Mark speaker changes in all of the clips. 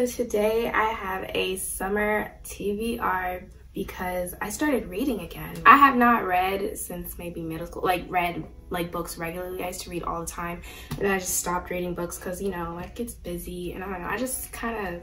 Speaker 1: so today I have a summer TBR because I started reading again. I have not read since maybe middle school, read books regularly. I used to read all the time, and then I just stopped reading books because, you know, life gets busy, and I don't know, I just kind of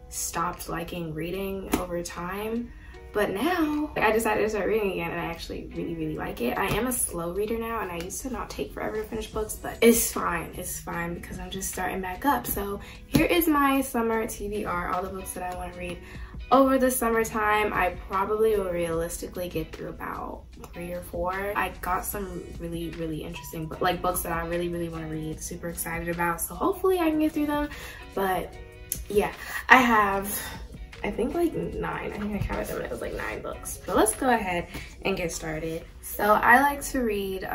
Speaker 1: stopped liking reading over time. But now I decided to start reading again, and I actually really like it. I am a slow reader now, and I used to not take forever to finish books, but it's fine because I'm just starting back up. So here is my summer TBR, all the books that I want to read over the summertime. I probably will realistically get through about 3 or 4. I got some really interesting books that I really want to read, super excited about, so hopefully I can get through them. But yeah, I have, I think 9. I think I counted them and it was 9 books. But let's go ahead and get started. So I like to read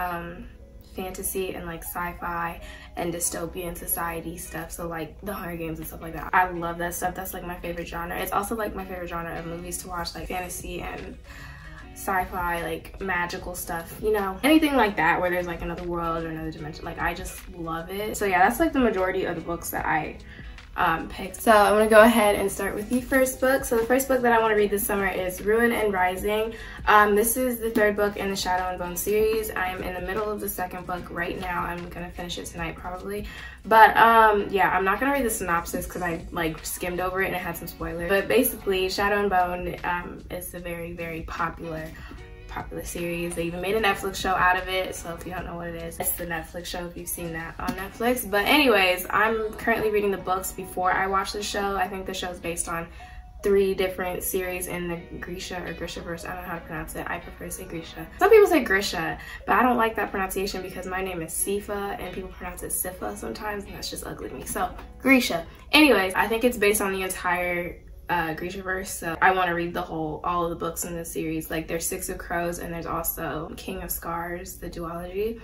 Speaker 1: fantasy and sci-fi and dystopian society stuff, so the Hunger Games and stuff like that. I love that stuff. That's my favorite genre. It's also my favorite genre of movies to watch, fantasy and sci-fi, magical stuff, you know, anything like that where there's another world or another dimension. I just love it. So yeah, that's the majority of the books that I picked. So I'm gonna go ahead and start with the first book. So the first book that I want to read this summer is Ruin and Rising. This is the 3rd book in the Shadow and Bone series. I am in the middle of the 2nd book right now. I'm gonna finish it tonight probably. But yeah, I'm not gonna read the synopsis because I skimmed over it and it had some spoilers. But basically, Shadow and Bone is a very popular series. They even made a Netflix show out of it, so if you don't know what it is, it's the Netflix show if you've seen that on Netflix. But anyways, I'm currently reading the books before I watch the show. I think the show is based on 3 different series in the Grisha or Grishaverse. I don't know how to pronounce it. I prefer to say Grisha. Some people say Grisha, but I don't like that pronunciation because my name is Sifa and people pronounce it Sifa sometimes, and that's just ugly to me. So Grisha. Anyways, I think it's based on the entire Grishaverse, so I want to read all of the books in this series. There's 6 of Crows and there's also King of Scars, the duology.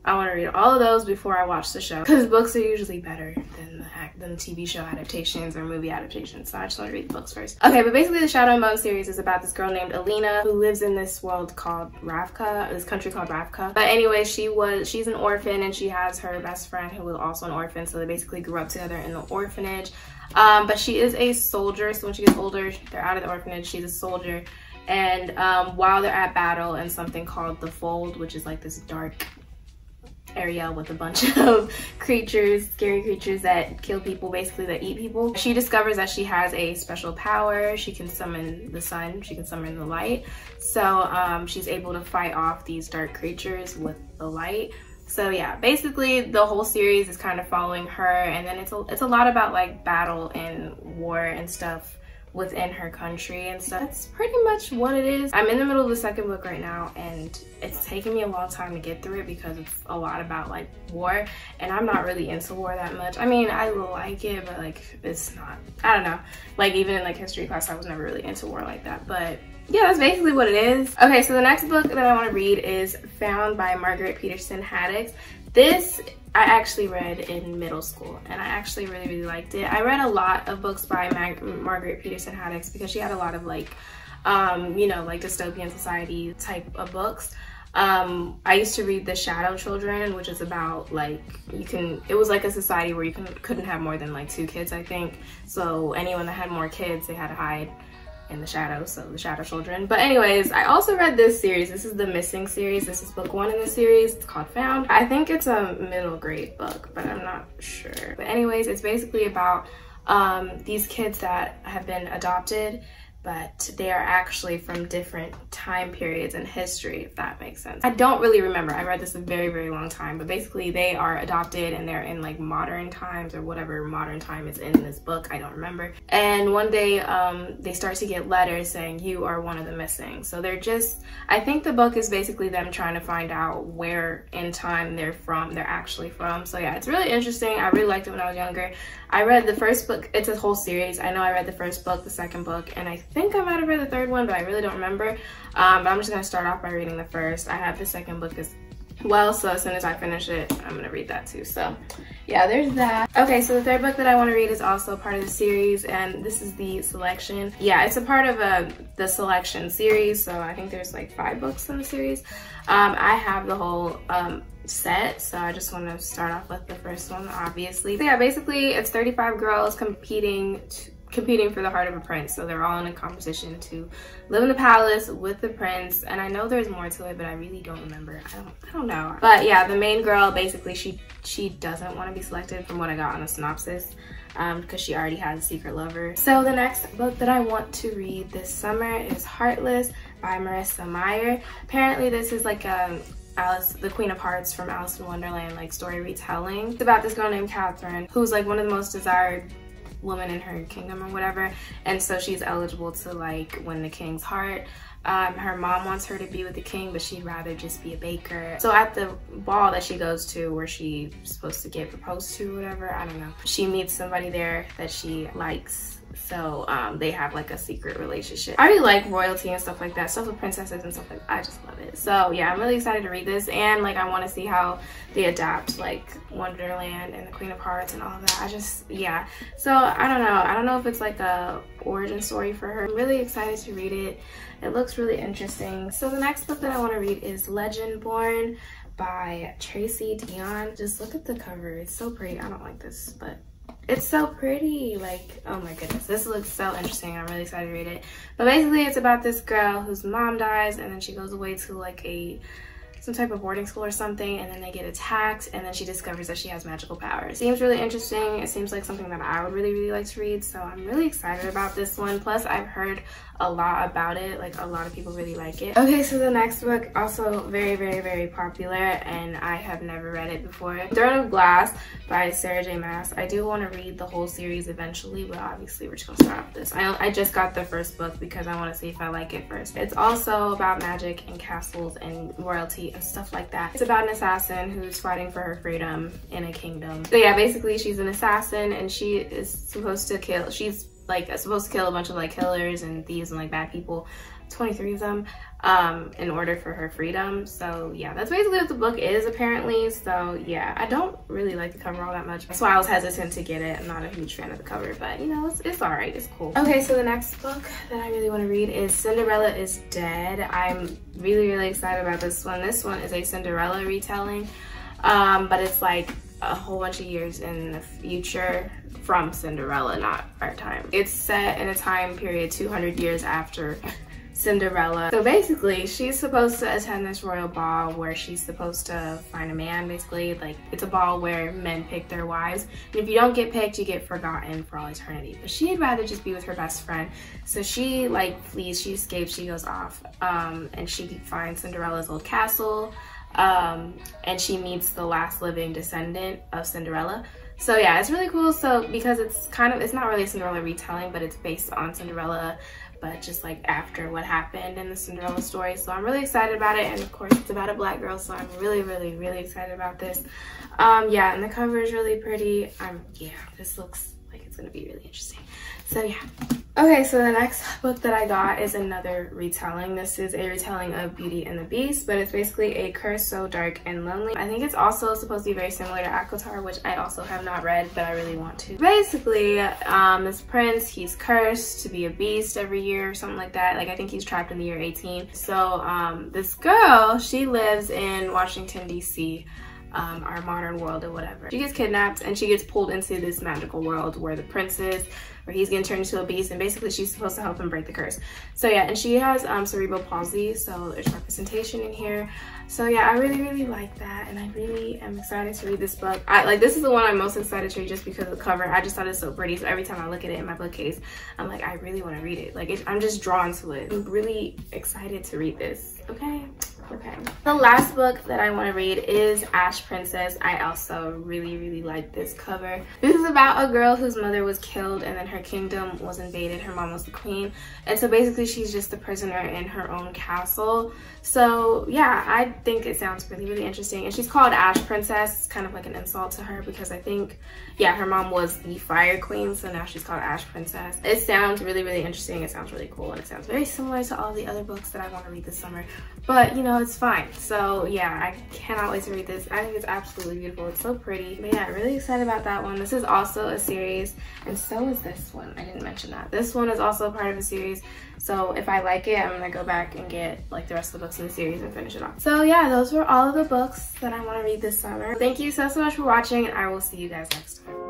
Speaker 1: I want to read all of those before I watch the show because books are usually better than the TV show adaptations or movie adaptations, so I just want to read the books first. Okay, but basically the Shadow and Bone series is about this girl named Alina who lives in this world called Ravka, this country called Ravka. But anyway, she's an orphan and she has her best friend who was also an orphan, so they basically grew up together in the orphanage. But she is a soldier, so when she gets older, they're out of the orphanage, she's a soldier. And while they're at battle in something called the Fold, which is this dark area with a bunch of creatures, scary creatures that kill people, basically that eat people, she discovers that she has a special power. She can summon the sun, she can summon the light. So she's able to fight off these dark creatures with the light. So yeah, basically the whole series is kind of following her, and then it's a lot about battle and war and stuff within her country and stuff. That's pretty much what it is. I'm in the middle of the 2nd book right now, and it's taken me a long time to get through it because it's a lot about war, and I'm not really into war that much. I mean, I like it, but it's not, I don't know, even in history class I was never really into war like that. But yeah, that's basically what it is. Okay, so the next book that I want to read is Found by Margaret Peterson Haddix. This I actually read in middle school, and I actually really liked it. I read a lot of books by Margaret Peterson Haddix because she had a lot of you know, dystopian society type of books. I used to read The Shadow Children, which is about it was a society where you couldn't have more than 2 kids, I think. So anyone that had more kids, they had to hide in the shadows, so The Shadow Children. But anyways, I also read this series. This is the Missing series. This is book 1 in the series. It's called Found. I think it's a middle grade book, but I'm not sure. But anyways, it's basically about these kids that have been adopted, but they are actually from different time periods in history, if that makes sense. I don't really remember. I read this a very long time, but basically they are adopted and they're in modern times or whatever modern time is in this book. I don't remember. And one day they start to get letters saying you are one of the missing. So they're I think the book is basically them trying to find out where in time they're actually from. So yeah, it's really interesting. I really liked it when I was younger. I read the 1st book. It's a whole series. I know I read the 1st book, the 2nd book, and I think I might have read the 3rd one, but I really don't remember. But I'm just gonna start off by reading the 1st. I have the 2nd book as well, so as soon as I finish it, I'm gonna read that too. So yeah, there's that. Okay, so the 3rd book that I want to read is also part of the series, and this is the Selection. Yeah, it's a part of the Selection series, so I think there's 5 books in the series. I have the whole set, so I just want to start off with the first one, obviously. So yeah, basically it's 35 girls competing competing for the heart of a prince. So they're all in a competition to live in the palace with the prince. And I know there's more to it, but I really don't remember. I don't know. But yeah, the main girl, basically, she doesn't want to be selected from what I got on the synopsis, because she already has a secret lover. So the next book that I want to read this summer is Heartless by Marissa Meyer. Apparently this is like Alice, the Queen of Hearts from Alice in Wonderland, like story retelling. It's about this girl named Catherine, who's like one of the most desired women in her kingdom or whatever, and so she's eligible to like win the king's heart. Her mom wants her to be with the king, but she'd rather just be a baker. So at the ball that she goes to, where she's supposed to get proposed to or whatever, I don't know, she meets somebody there that she likes. So they have like a secret relationship. I really like royalty and stuff like that, stuff with princesses and stuff like that. I just love it. So yeah, I'm really excited to read this, and like I want to see how they adapt like Wonderland and the Queen of Hearts and all of that. Yeah. So I don't know if it's like a origin story for her. I'm really excited to read it. It looks really interesting. So the next book that I want to read is Legend Born by Tracy Dion. Just look at the cover. It's so pretty. I don't like this, but it's so pretty. Like, oh my goodness, this looks so interesting. I'm really excited to read it. But basically it's about this girl whose mom dies, and then she goes away to like some type of boarding school or something, and then they get attacked, and then she discovers that she has magical powers. Seems really interesting. It seems like something that I would really like to read, so I'm really excited about this one. Plus I've heard a lot about it, like a lot of people really like it. Okay, so the next book, also very popular, and I have never read it before, Throne of Glass by Sarah J Maas. I do want to read the whole series eventually, but obviously we're just gonna start with this. I just got the first book because I want to see if I like it first. It's also about magic and castles and royalty and stuff like that. It's about an assassin who's fighting for her freedom in a kingdom. So yeah, basically she's an assassin, and she is supposed to kill, she's like supposed to kill a bunch of like killers and thieves and like bad people, 23 of them, in order for her freedom. So yeah, that's basically what the book is apparently. So yeah, I don't really like the cover all that much. That's why I was hesitant to get it. I'm not a huge fan of the cover, but you know, it's all right, it's cool. Okay, so the next book that I really want to read is Cinderella is Dead. I'm really excited about this one. This one is a Cinderella retelling, but it's like a whole bunch of years in the future from Cinderella, not our time. It's set in a time period 200 years after Cinderella. So basically she's supposed to attend this royal ball where she's supposed to find a man. Basically, like, it's a ball where men pick their wives, and if you don't get picked, you get forgotten for all eternity. But she'd rather just be with her best friend, so she like flees, she escapes, she goes off, and she finds Cinderella's old castle, and she meets the last living descendant of Cinderella. So yeah, it's really cool. So because it's not really a Cinderella retelling, but it's based on Cinderella, but just like after what happened in the Cinderella story. So I'm really excited about it, and of course it's about a black girl, so I'm really excited about this. Yeah, and the cover is really pretty. Yeah, this looks like it's gonna be really interesting. So yeah. Okay, so the next book that I got is another retelling. This is a retelling of Beauty and the Beast, but it's basically A Curse So Dark and Lonely. I think it's also supposed to be very similar to ACOTAR, which I also have not read, but I really want to. Basically, this prince, he's cursed to be a beast every year or something like that. Like, I think he's trapped in the year 18. So this girl, she lives in Washington, D.C., our modern world or whatever. She gets kidnapped and she gets pulled into this magical world where the prince is, where he's getting turned into a beast, and basically she's supposed to help him break the curse. So yeah, and she has cerebral palsy, so there's representation in here. So yeah, I really like that, and I really am excited to read this book. This is the one I'm most excited to read just because of the cover. I just thought it's so pretty, so every time I look at it in my bookcase, I'm like, I really want to read it. Like, I'm just drawn to it. I'm really excited to read this. Okay. The last book that I want to read is Ash Princess. I also really like this cover. This is about a girl whose mother was killed, and then her kingdom was invaded. Her mom was the queen, and so basically she's just a prisoner in her own castle. So yeah, I think it sounds really interesting. And she's called Ash Princess. It's kind of like an insult to her because I think, yeah, her mom was the Fire Queen, so now she's called Ash Princess. It sounds really interesting. It sounds really cool, and it sounds very similar to all the other books that I want to read this summer. But you know, it's fine. So yeah, I cannot wait to read this. I think it's absolutely beautiful. It's so pretty. But yeah, really excited about that one. This is also a series, and so is this one. I didn't mention that. This one is also a part of a series. So if I like it, I'm gonna go back and get like the rest of the books in the series and finish it off. So yeah, those were all of the books that I want to read this summer. Thank you so much for watching, and I will see you guys next time.